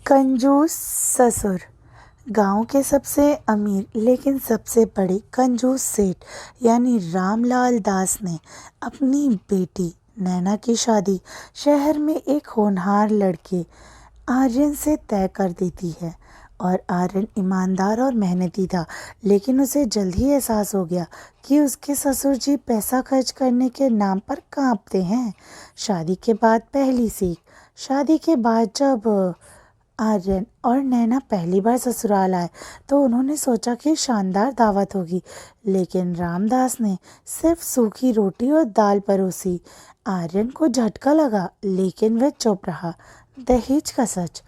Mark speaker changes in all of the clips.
Speaker 1: कंजूस ससुर। गांव के सबसे अमीर लेकिन सबसे बड़े कंजूस सेठ यानी रामलाल दास ने अपनी बेटी नैना की शादी शहर में एक होनहार लड़के आर्यन से तय कर देती है। और आर्यन ईमानदार और मेहनती था, लेकिन उसे जल्द ही एहसास हो गया कि उसके ससुर जी पैसा खर्च करने के नाम पर कांपते हैं। शादी के बाद पहली सीख। शादी के बाद जब आर्यन और नैना पहली बार ससुराल आए तो उन्होंने सोचा कि शानदार दावत होगी, लेकिन रामदास ने सिर्फ सूखी रोटी और दाल परोसी। आर्यन को झटका लगा, लेकिन वह चुप रहा। दहेज का सच।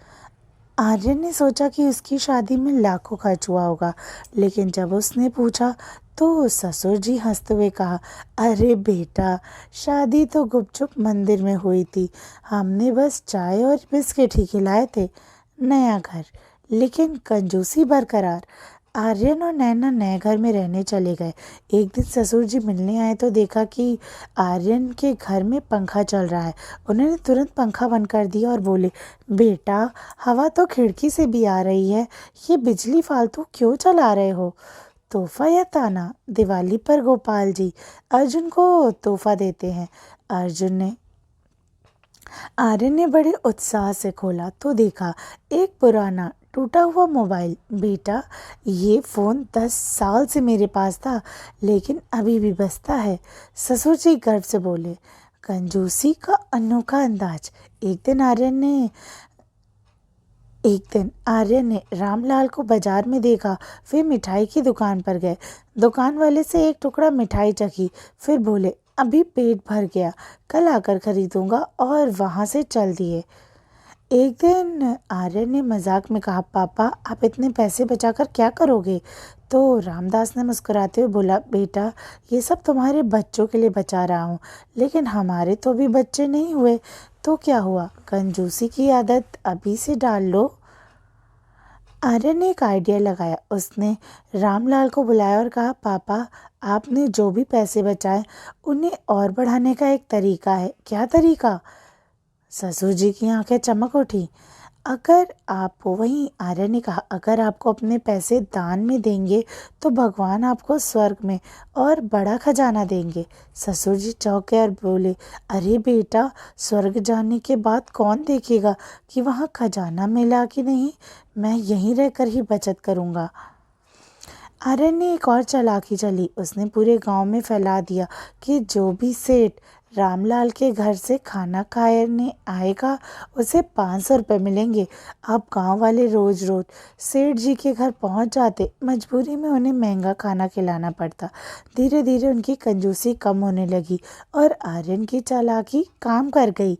Speaker 1: आर्यन ने सोचा कि उसकी शादी में लाखों खर्च हुआ होगा, लेकिन जब उसने पूछा तो ससुर जी हंसते हुए कहा, अरे बेटा, शादी तो गुपचुप मंदिर में हुई थी। हमने बस चाय और बिस्किट ही खिलाए थे। नया घर, लेकिन कंजूसी बरकरार। आर्यन और नैना नए घर में रहने चले गए। एक दिन ससुर जी मिलने आए तो देखा कि आर्यन के घर में पंखा चल रहा है। उन्होंने तुरंत पंखा बंद कर दिया और बोले, बेटा, हवा तो खिड़की से भी आ रही है, ये बिजली फालतू क्यों चला रहे हो? तोहफा या ताना? दिवाली पर गोपाल जी अर्जुन को तोहफा देते हैं। आर्यन ने बड़े उत्साह से खोला तो देखा एक पुराना टूटा हुआ मोबाइल। बेटा, ये फ़ोन 10 साल से मेरे पास था, लेकिन अभी भी बजता है। ससुर जी गर्व से बोले। कंजूसी का अनोखा अंदाज। एक दिन आर्यन ने रामलाल को बाजार में देखा, फिर मिठाई की दुकान पर गए। दुकान वाले से एक टुकड़ा मिठाई चखी, फिर बोले, अभी पेट भर गया, कल आकर खरीदूंगा, और वहां से चल दिए। एक दिन आर्यन ने मजाक में कहा, पापा, आप इतने पैसे बचाकर क्या करोगे? तो रामदास ने मुस्कुराते हुए बोला, बेटा, ये सब तुम्हारे बच्चों के लिए बचा रहा हूँ, लेकिन हमारे तो भी बच्चे नहीं हुए तो क्या हुआ? कंजूसी की आदत अभी से डाल लो। आर्यन ने एक आइडिया लगाया। उसने रामलाल को बुलाया और कहा, पापा, आपने जो भी पैसे बचाए उन्हें और बढ़ाने का एक तरीका है। क्या तरीका? ससुर जी की आंखें चमक उठी। आर्यन ने कहा, अगर आपको अपने पैसे दान में देंगे तो भगवान आपको स्वर्ग में और बड़ा खजाना देंगे। ससुर जी चौंक गए और बोले, अरे बेटा, स्वर्ग जाने के बाद कौन देखेगा कि वहाँ खजाना मिला कि नहीं? मैं यहीं रहकर ही बचत करूँगा। आर्यन ने एक और चालाकी चली। उसने पूरे गांव में फैला दिया कि जो भी सेठ रामलाल के घर से खाना खाने आएगा उसे 500 रुपये मिलेंगे। अब गांव वाले रोज रोज सेठ जी के घर पहुंच जाते। मजबूरी में उन्हें महंगा खाना खिलाना पड़ता। धीरे धीरे उनकी कंजूसी कम होने लगी और आर्यन की चालाकी काम कर गई।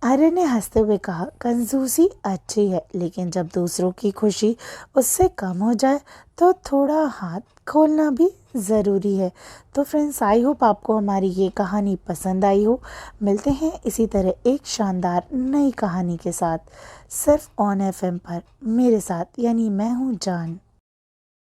Speaker 1: आर्यन ने हंसते हुए कहा, कंजूसी अच्छी है, लेकिन जब दूसरों की खुशी उससे कम हो जाए तो थोड़ा हाथ खोलना भी ज़रूरी है। तो फ्रेंड्स, आई होप आपको हमारी ये कहानी पसंद आई हो। मिलते हैं इसी तरह एक शानदार नई कहानी के साथ, सिर्फ ऑन FM पर, मेरे साथ, यानी मैं हूँ जान।